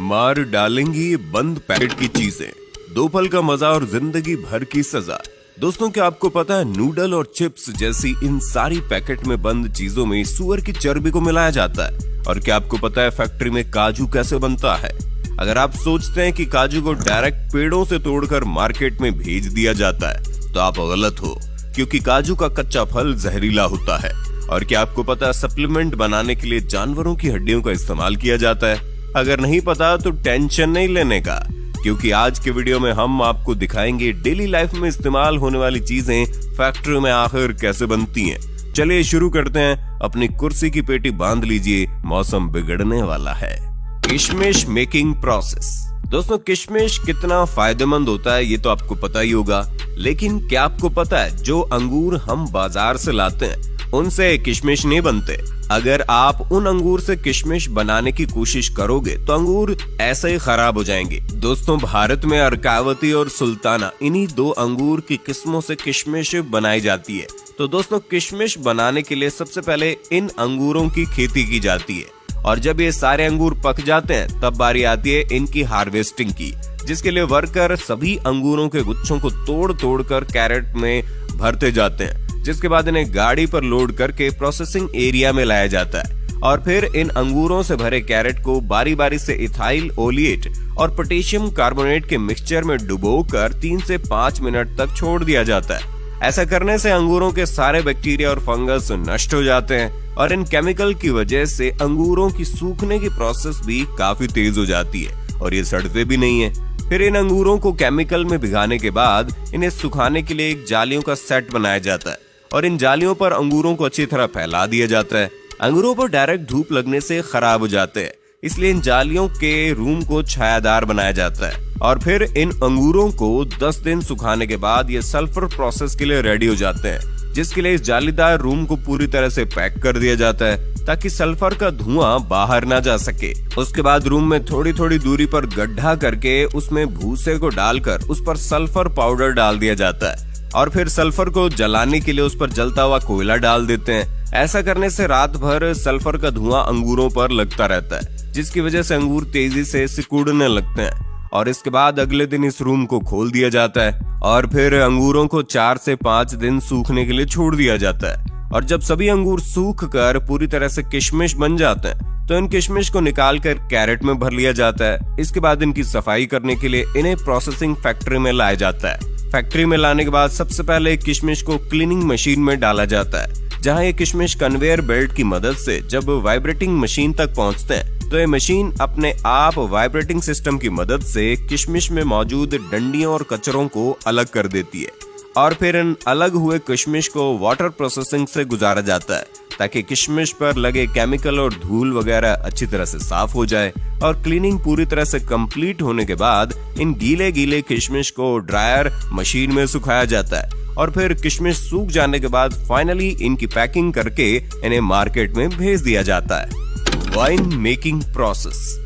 मार डालेंगी ये बंद पैकेट की चीजें, 2 पल का मजा और जिंदगी भर की सजा। दोस्तों, क्या आपको पता है नूडल और चिप्स जैसी इन सारी पैकेट में बंद चीजों में सुअर की चर्बी को मिलाया जाता है? और क्या आपको पता है फैक्ट्री में काजू कैसे बनता है? अगर आप सोचते हैं कि काजू को डायरेक्ट पेड़ों से तोड़कर मार्केट में भेज दिया जाता है तो आप गलत हो, क्योंकि काजू का कच्चा फल जहरीला होता है। और क्या आपको पता है सप्लीमेंट बनाने के लिए जानवरों की हड्डियों का इस्तेमाल किया जाता है? अगर नहीं पता तो टेंशन नहीं लेने का, क्योंकि आज के वीडियो में हम आपको दिखाएंगे डेली लाइफ में इस्तेमाल होने वाली चीजें फैक्ट्री में आखिर कैसे बनती हैं। चलिए शुरू करते हैं। अपनी कुर्सी की पेटी बांध लीजिए, मौसम बिगड़ने वाला है। किशमिश मेकिंग प्रोसेस। दोस्तों, किशमिश कितना फायदेमंद होता है ये तो आपको पता ही होगा, लेकिन क्या आपको पता है जो अंगूर हम बाजार से लाते हैं उनसे किशमिश नहीं बनते। अगर आप उन अंगूर से किशमिश बनाने की कोशिश करोगे तो अंगूर ऐसे ही खराब हो जाएंगे। दोस्तों, भारत में अर्कावती और सुल्ताना इन्हीं 2 अंगूर की किस्मों से किशमिश बनाई जाती है। तो दोस्तों, किशमिश बनाने के लिए सबसे पहले इन अंगूरों की खेती की जाती है, और जब ये सारे अंगूर पक जाते हैं तब बारी आती है इनकी हार्वेस्टिंग की, जिसके लिए वर्कर सभी अंगूरों के गुच्छों को तोड़ तोड़ कर कैरेट में भरते जाते हैं, जिसके बाद इन्हें गाड़ी पर लोड करके प्रोसेसिंग एरिया में लाया जाता है। और फिर इन अंगूरों से भरे कैरेट को बारी बारी से इथाइल ओलिएट और पोटेशियम कार्बोनेट के मिक्सचर में डुबोकर 3 से 5 मिनट तक छोड़ दिया जाता है। ऐसा करने से अंगूरों के सारे बैक्टीरिया और फंगस नष्ट हो जाते हैं, और इन केमिकल की वजह से अंगूरों की सूखने की प्रोसेस भी काफी तेज हो जाती है और ये सड़ते भी नहीं है। फिर इन अंगूरों को केमिकल में भिगाने के बाद इन्हें सुखाने के लिए एक जालियों का सेट बनाया जाता है, और इन जालियों पर अंगूरों को अच्छी तरह फैला दिया जाता है। अंगूरों पर डायरेक्ट धूप लगने से खराब हो जाते हैं, इसलिए इन जालियों के रूम को छायादार बनाया जाता है। और फिर इन अंगूरों को 10 दिन सुखाने के बाद ये सल्फर प्रोसेस के लिए रेडी हो जाते हैं, जिसके लिए इस जालीदार रूम को पूरी तरह से पैक कर दिया जाता है ताकि सल्फर का धुआं बाहर ना जा सके। उसके बाद रूम में थोड़ी थोड़ी दूरी पर गड्ढा करके उसमें भूसे को डालकर उस पर सल्फर पाउडर डाल दिया जाता है, और फिर सल्फर को जलाने के लिए उस पर जलता हुआ कोयला डाल देते हैं। ऐसा करने से रात भर सल्फर का धुआं अंगूरों पर लगता रहता है, जिसकी वजह से अंगूर तेजी से सिकुड़ने लगते हैं। और इसके बाद अगले दिन इस रूम को खोल दिया जाता है, और फिर अंगूरों को 4 से 5 दिन सूखने के लिए छोड़ दिया जाता है। और जब सभी अंगूर सूख कर पूरी तरह से किशमिश बन जाते हैं तो इन किशमिश को निकाल कर कैरेट में भर लिया जाता है। इसके बाद इनकी सफाई करने के लिए इन्हें प्रोसेसिंग फैक्ट्री में लाया जाता है। फैक्ट्री में लाने के बाद सबसे पहले किशमिश को क्लीनिंग मशीन में डाला जाता है, जहां ये किशमिश कन्वेयर बेल्ट की मदद से जब वाइब्रेटिंग मशीन तक पहुंचते हैं तो ये मशीन अपने आप वाइब्रेटिंग सिस्टम की मदद से किशमिश में मौजूद डंडियों और कचरों को अलग कर देती है। और फिर इन अलग हुए किशमिश को वाटर प्रोसेसिंग से गुजारा जाता है ताकि किशमिश पर लगे केमिकल और धूल वगैरह अच्छी तरह से साफ हो जाए। और क्लीनिंग पूरी तरह से कंप्लीट होने के बाद इन गीले गीले किशमिश को ड्रायर मशीन में सुखाया जाता है, और फिर किशमिश सूख जाने के बाद फाइनली इनकी पैकिंग करके इन्हें मार्केट में भेज दिया जाता है। Wine making process.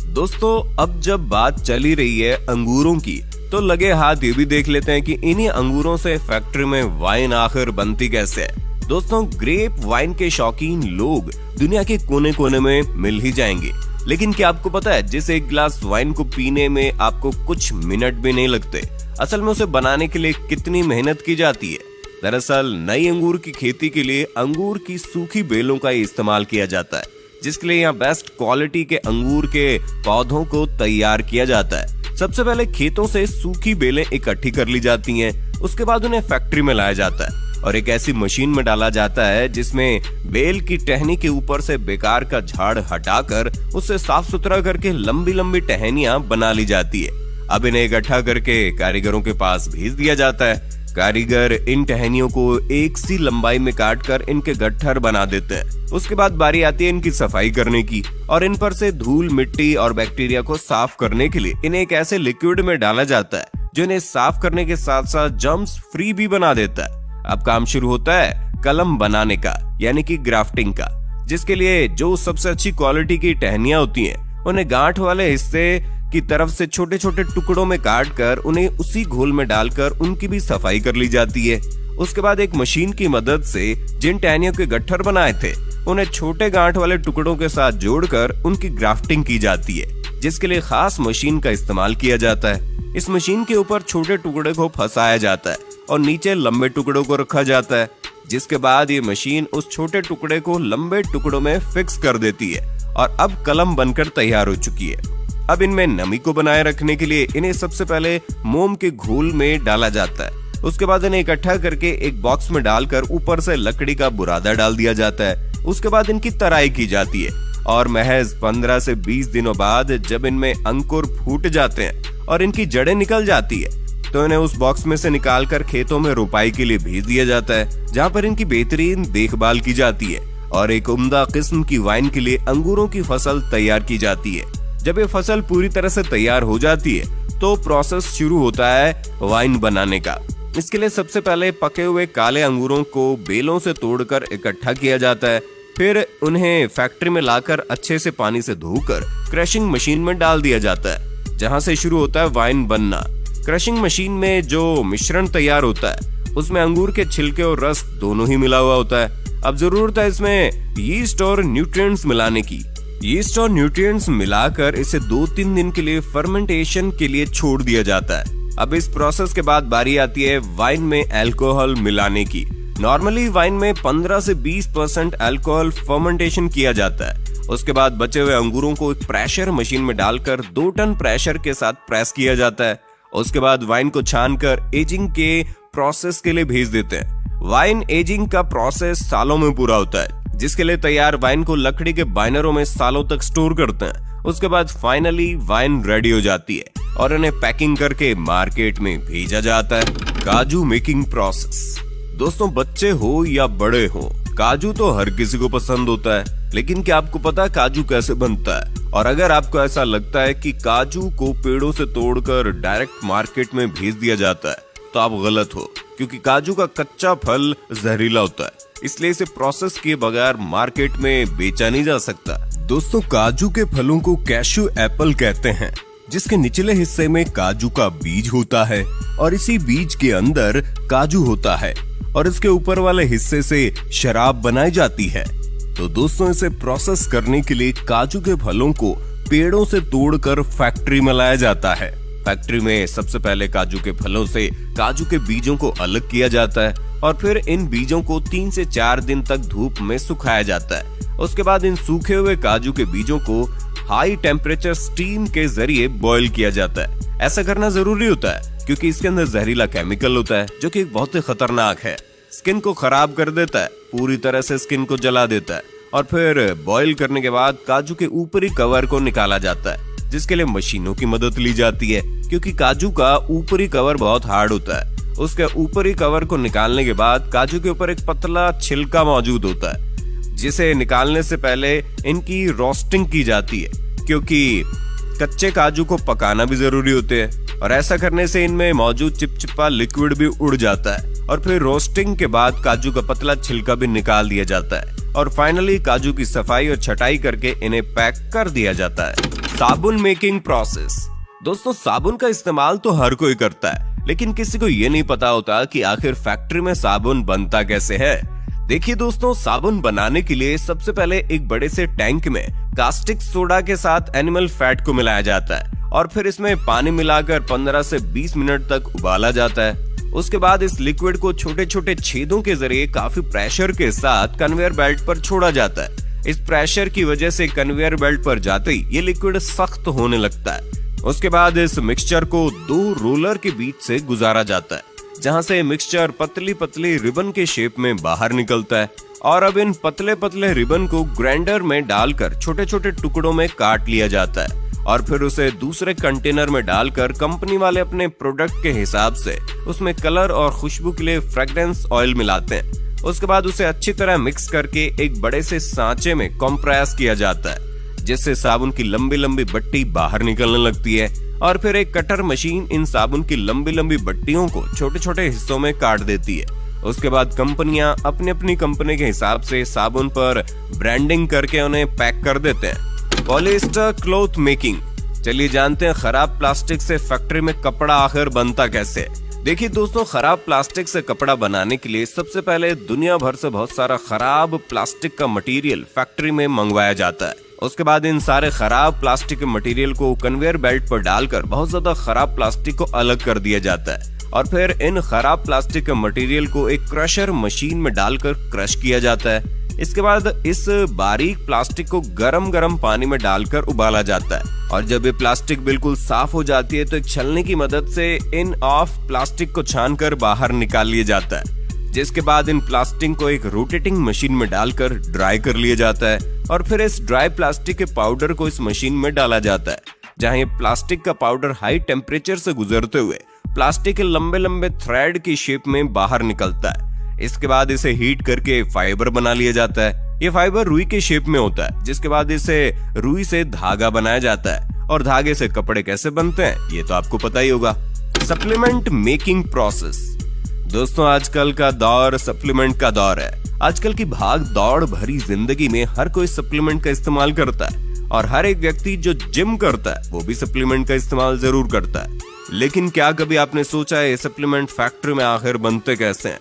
दोस्तों, अब जब बात चली रही है अंगूरों की तो लगे हाथ ये भी देख लेते हैं कि इन्हीं अंगूरों से फैक्ट्री में वाइन आखिर बनती कैसे है। दोस्तों, ग्रेप वाइन के शौकीन लोग दुनिया के कोने कोने में मिल ही जाएंगे, लेकिन क्या आपको पता है जिस एक गिलास वाइन को पीने में आपको कुछ मिनट भी नहीं लगते, असल में उसे बनाने के लिए कितनी मेहनत की जाती है? दरअसल नई अंगूर की खेती के लिए अंगूर की सूखी बेलों का इस्तेमाल किया जाता है, जिसके लिए यहाँ बेस्ट क्वालिटी के अंगूर के पौधों को तैयार किया जाता है। सबसे पहले खेतों से सूखी बेलें इकट्ठी कर ली जाती हैं, उसके बाद उन्हें फैक्ट्री में लाया जाता है और एक ऐसी मशीन में डाला जाता है जिसमें बेल की टहनी के ऊपर से बेकार का झाड़ हटाकर उसे साफ सुथरा करके लंबी लंबी टहनियां बना ली जाती है। अब इन्हें इकट्ठा करके कारीगरों के पास भेज दिया जाता है। कारीगर इन टहनियों को एक सी लंबाई में काटकर इनके गट्ठर बना देते हैं। उसके बाद बारी आती है इनकी सफाई करने की, और इन पर से धूल मिट्टी और बैक्टीरिया को साफ करने के लिए इन्हें एक ऐसे लिक्विड में डाला जाता है जो इन्हें साफ करने के साथ साथ जर्म्स फ्री भी बना देता है। अब काम शुरू होता है कलम बनाने का, यानी कि ग्राफ्टिंग का, जिसके लिए जो सबसे अच्छी क्वालिटी की टहनियां होती हैं उन्हें गांठ वाले हिस्से की तरफ से छोटे छोटे टुकड़ों में काटकर उन्हें उसी घोल में डालकर उनकी भी सफाई कर ली जाती है। उसके बाद एक मशीन की मदद से जिन टहनियों के गट्ठर बनाए थे उन्हें छोटे गांठ वाले टुकड़ों के साथ जोड़कर उनकी ग्राफ्टिंग की जाती है। जिसके लिए खास मशीन का इस्तेमाल किया जाता है। इस मशीन के ऊपर छोटे टुकड़े को फंसाया जाता है और नीचे लंबे टुकड़ों को रखा जाता है, जिसके बाद ये मशीन उस छोटे टुकड़े को लंबे टुकड़ों में फिक्स कर देती है और अब कलम बनकर तैयार हो चुकी है। अब इनमें नमी को बनाए रखने के लिए इन्हें सबसे पहले मोम के घोल में डाला जाता है। उसके बाद इन्हें इकट्ठा करके एक बॉक्स में डालकर ऊपर से लकड़ी का बुरादा डाल दिया जाता है। उसके बाद इनकी तराई की जाती है और महज 15 से 20 दिनों बाद जब इनमें अंकुर फूट जाते हैं और इनकी जड़ें निकल जाती है तो इन्हें उस बॉक्स में से निकालकर खेतों में रोपाई के लिए भेज दिया जाता है, जहाँ पर इनकी बेहतरीन देखभाल की जाती है और एक उम्दा किस्म की वाइन के लिए अंगूरों की फसल तैयार की जाती है। जब ये फसल पूरी तरह से तैयार हो जाती है तो प्रोसेस शुरू होता है वाइन बनाने का। इसके लिए सबसे पहले पके हुए काले अंगूरों को बेलों से तोड़कर इकट्ठा किया जाता है, फिर उन्हें फैक्ट्री में लाकर अच्छे से पानी से धोकर क्रशिंग मशीन में डाल दिया जाता है, जहां से शुरू होता है वाइन बनना। क्रशिंग मशीन में जो मिश्रण तैयार होता है उसमें अंगूर के छिलके और रस दोनों ही मिला हुआ होता है। अब जरूरत है इसमें यीस्ट और न्यूट्रिएंट्स मिलाने की। यीस्ट और न्यूट्रिएंट्स मिलाकर इसे 2-3 दिन के लिए फर्मेंटेशन के लिए छोड़ दिया जाता है। अब इस प्रोसेस के बाद बारी आती है वाइन में अल्कोहल मिलाने की। नॉर्मली वाइन में 15 से 20% अल्कोहल फर्मेंटेशन किया जाता है। उसके बाद बचे हुए अंगूरों को एक प्रेशर मशीन में डालकर 2 टन प्रेशर के साथ प्रेस किया जाता है। उसके बाद वाइन को छानकर एजिंग के प्रोसेस के लिए भेज देते हैं। वाइन एजिंग का प्रोसेस सालों में पूरा होता है, जिसके लिए तैयार वाइन को लकड़ी के बाइनरों में सालों तक स्टोर करते हैं। उसके बाद फाइनली वाइन रेडी हो जाती है और इन्हें पैकिंग करके मार्केट में भेजा जाता है। काजू मेकिंग प्रोसेस। दोस्तों, बच्चे हो या बड़े हो, काजू तो हर किसी को पसंद होता है, लेकिन क्या आपको पता है काजू कैसे बनता है? और अगर आपको ऐसा लगता है कि काजू को पेड़ों से तोड़कर डायरेक्ट मार्केट में भेज दिया जाता है तो आप गलत हो, क्योंकि काजू का कच्चा फल जहरीला होता है, इसलिए इसे प्रोसेस किए बगैर मार्केट में बेचा नहीं जा सकता। दोस्तों, काजू के फलों को कैशू एप्पल कहते हैं, जिसके निचले हिस्से में काजू का बीज होता है और इसी बीज के अंदर काजू होता है और इसके ऊपर वाले हिस्से से शराब बनाई जाती है। तो दोस्तों, इसे प्रोसेस करने के लिए काजू के फलों को पेड़ों से तोड़कर फैक्ट्री में लाया जाता है। फैक्ट्री में सबसे पहले काजू के फलों से काजू के बीजों को अलग किया जाता है और फिर इन बीजों को 3 से 4 दिन तक धूप में सुखाया जाता है। उसके बाद इन सूखे हुए काजू के बीजों को हाई टेम्परेचर स्टीम के जरिए बॉईल किया जाता है। ऐसा करना जरूरी होता है क्योंकि इसके अंदर जहरीला केमिकल होता है जो कि बहुत ही खतरनाक है, स्किन को खराब कर देता है, पूरी तरह से स्किन को जला देता है। और फिर बॉईल करने के बाद काजू के ऊपरी कवर को निकाला जाता है, जिसके लिए मशीनों की मदद ली जाती है, क्योंकि काजू का ऊपरी कवर बहुत हार्ड होता है। उसके ऊपरी कवर को निकालने के बाद काजू के ऊपर एक पतला छिलका मौजूद होता है, जिसे निकालने से पहले इनकी रोस्टिंग की जाती है, क्योंकि कच्चे काजू को पकाना भी जरूरी होते हैं और ऐसा करने से इनमें मौजूद चिपचिपा लिक्विड भी उड़ जाता है। और फिर रोस्टिंग के बाद काजू का पतला छिलका भी निकाल दिया जाता है और फाइनली काजू की सफाई और छटाई करके इन्हें पैक कर दिया जाता है। साबुन मेकिंग प्रोसेस। दोस्तों, साबुन का इस्तेमाल तो हर कोई करता है, लेकिन किसी को ये नहीं पता होता कि आखिर फैक्ट्री में साबुन बनता कैसे है। देखिए दोस्तों, साबुन बनाने के लिए सबसे पहले एक बड़े से टैंक में कास्टिक सोडा के साथ एनिमल फैट को मिलाया जाता है और फिर इसमें पानी मिलाकर 15 से 20 मिनट तक उबाला जाता है। उसके बाद इस लिक्विड को छोटे छोटे छेदों के जरिए काफी प्रेशर के साथ कन्वेयर बेल्ट पर छोड़ा जाता है। इस प्रेशर की वजह से कन्वेयर बेल्ट पर जाते ही ये लिक्विड सख्त होने लगता है। उसके बाद इस मिक्सचर को 2 रोलर के बीच से गुजारा जाता है, जहां से मिक्सचर पतली पतली रिबन के शेप में बाहर निकलता है और अब इन पतले पतले रिबन को ग्राइंडर में डालकर छोटे छोटे टुकड़ों में काट लिया जाता है और फिर उसे दूसरे कंटेनर में डालकर कंपनी वाले अपने प्रोडक्ट के हिसाब से उसमें कलर और खुशबू के लिए फ्रेग्रेंस ऑयल मिलाते हैं। उसके बाद उसे अच्छी तरह मिक्स करके एक बड़े से सांचे में कंप्रेस किया जाता है, जिससे साबुन की लंबी लंबी बट्टी बाहर निकलने लगती है और फिर एक कटर मशीन इन साबुन की लंबी लंबी बट्टियों को छोटे छोटे हिस्सों में काट देती है। उसके बाद कंपनियां अपनी अपनी कंपनी के हिसाब से साबुन पर ब्रांडिंग करके उन्हें पैक कर देते हैं। Polyester cloth making. चलिए जानते हैं खराब प्लास्टिक से फैक्ट्री में कपड़ा आखिर बनता कैसे। देखिए दोस्तों, खराब प्लास्टिक से कपड़ा बनाने के लिए सबसे पहले दुनिया भर से बहुत सारा खराब प्लास्टिक का मटेरियल फैक्ट्री में मंगवाया जाता है। उसके बाद इन सारे खराब प्लास्टिक के मटेरियल को कन्वेयर बेल्ट पर डालकर बहुत ज्यादा खराब प्लास्टिक को अलग कर दिया जाता है और फिर इन खराब प्लास्टिक के मटेरियल को एक क्रशर मशीन में डालकर क्रश किया जाता है। इसके बाद इस बारीक प्लास्टिक को गरम पानी में डालकर उबाला जाता है और जब ये प्लास्टिक बिल्कुल साफ हो जाती है तो एक छलनी की मदद से इन ऑफ प्लास्टिक को छानकर बाहर निकाल लिया जाता है, जिसके बाद इन प्लास्टिक को एक रोटेटिंग मशीन में डालकर ड्राई कर लिया जाता है और फिर इस ड्राई प्लास्टिक के पाउडर को इस मशीन में डाला जाता है, जहां ये प्लास्टिक का पाउडर हाई टेम्परेचर से गुजरते हुए प्लास्टिक के लंबे थ्रेड की शेप में बाहर निकलता है। इसके बाद इसे हीट करके फाइबर बना लिया जाता है। ये फाइबर रुई के शेप में होता है, जिसके बाद इसे रुई से धागा बनाया जाता है और धागे से कपड़े कैसे बनते हैं ये तो आपको पता ही होगा। Supplement making process. दोस्तों आजकल का दौर सप्लीमेंट का दौर है। आजकल की भाग दौड़ भरी जिंदगी में हर कोई सप्लीमेंट का इस्तेमाल करता है और हर एक व्यक्ति जो जिम करता है वो भी सप्लीमेंट का इस्तेमाल जरूर करता है। लेकिन क्या कभी आपने सोचा है सप्लीमेंट फैक्ट्री में आखिर बनते कैसे हैं?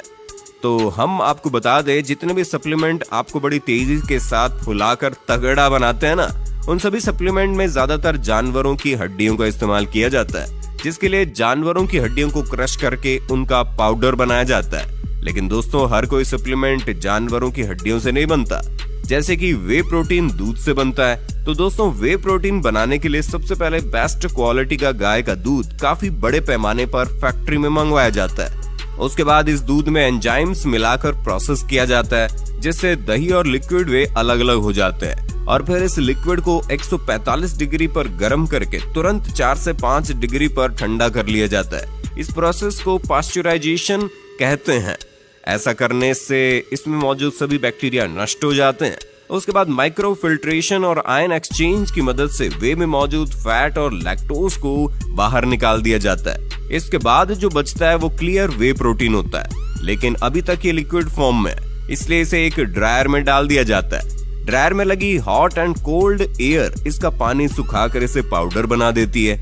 तो हम आपको बता दें, जितने भी सप्लीमेंट आपको बड़ी तेजी के साथ फुलाकर तगड़ा बनाते हैं ना, उन सभी सप्लीमेंट में ज्यादातर जानवरों की हड्डियों का इस्तेमाल किया जाता है, जिसके लिए जानवरों की हड्डियों को क्रश करके उनका पाउडर बनाया जाता है। लेकिन दोस्तों हर कोई सप्लीमेंट जानवरों की हड्डियों से नहीं बनता। जैसे कि वे प्रोटीन दूध से बनता है, तो दोस्तों वे प्रोटीन बनाने के लिए सबसे पहले बेस्ट क्वालिटी का गाय का दूध काफी बड़े पैमाने पर फैक्ट्री में मंगवाया जाता है। उसके बाद इस दूध में एंजाइम्स मिलाकर प्रोसेस किया जाता है, जिससे दही और लिक्विड वे अलग अलग हो जाते हैं और फिर इस लिक्विड को 145 डिग्री पर गर्म करके तुरंत 4 से 5 डिग्री पर ठंडा कर लिया जाता है। इस प्रोसेस को पास्चुराइजेशन कहते हैं। ऐसा करने से इसमें मौजूद सभी बैक्टीरिया नष्ट हो जाते हैं। उसके बाद माइक्रो फिल्ट्रेशन और आयन एक्सचेंज की मदद से वे में मौजूद फैट और लैक्टोज को बाहर निकाल दिया जाता है। इसके बाद जो बचता है वो क्लियर वे प्रोटीन होता है, लेकिन अभी तक ये लिक्विड फॉर्म में, इसलिए इसे एक ड्रायर में डाल दिया जाता है। ड्रायर में लगी हॉट एंड कोल्ड एयर इसका पानी सुखाकर इसे पाउडर बना देती है,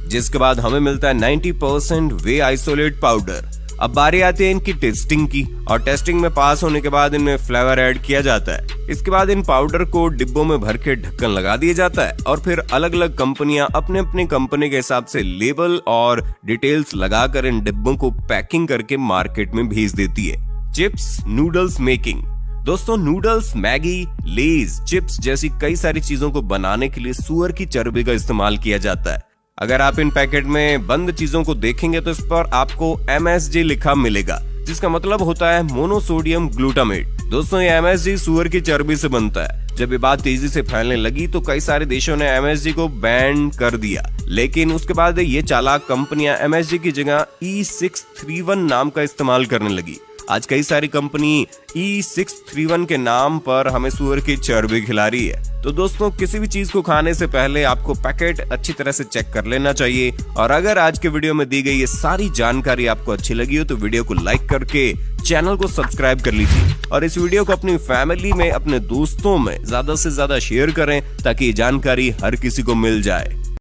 जिसके बाद हमें मिलता है 90% वे आइसोलेट पाउडर। अब बारी आती है इनकी टेस्टिंग की और टेस्टिंग में पास होने के बाद इनमें फ्लेवर ऐड किया जाता है। इसके बाद इन पाउडर को डिब्बों में भर के ढक्कन लगा दिया जाता है और फिर अलग अलग कंपनियां अपने अपने कंपनी के हिसाब से लेबल और डिटेल्स लगाकर इन डिब्बों को पैकिंग करके मार्केट में भेज देती है। Chips noodles making. दोस्तों नूडल्स, मैगी, लेज, चिप्स जैसी कई सारी चीजों को बनाने के लिए सुअर की चर्बी का इस्तेमाल किया जाता है। अगर आप इन पैकेट में बंद चीजों को देखेंगे तो इस पर आपको MSG लिखा मिलेगा, जिसका मतलब होता है मोनोसोडियम ग्लूटामेट। दोस्तों ये MSG सुअर की चर्बी से बनता है। जब ये बात तेजी से फैलने लगी तो कई सारे देशों ने MSG को बैन कर दिया, लेकिन उसके बाद ये चालाक कंपनियां MSG की जगह E631 नाम का इस्तेमाल करने लगी। आज कई सारी कंपनी E631 के नाम पर हमें सुअर की चर्बी खिला रही है। तो दोस्तों किसी भी चीज को खाने से पहले आपको पैकेट अच्छी तरह से चेक कर लेना चाहिए। और अगर आज के वीडियो में दी गई ये सारी जानकारी आपको अच्छी लगी हो तो वीडियो को लाइक करके चैनल को सब्सक्राइब कर लीजिए और इस वीडियो को अपनी फैमिली में, अपने दोस्तों में ज्यादा से ज्यादा शेयर करें ताकि ये जानकारी हर किसी को मिल जाए।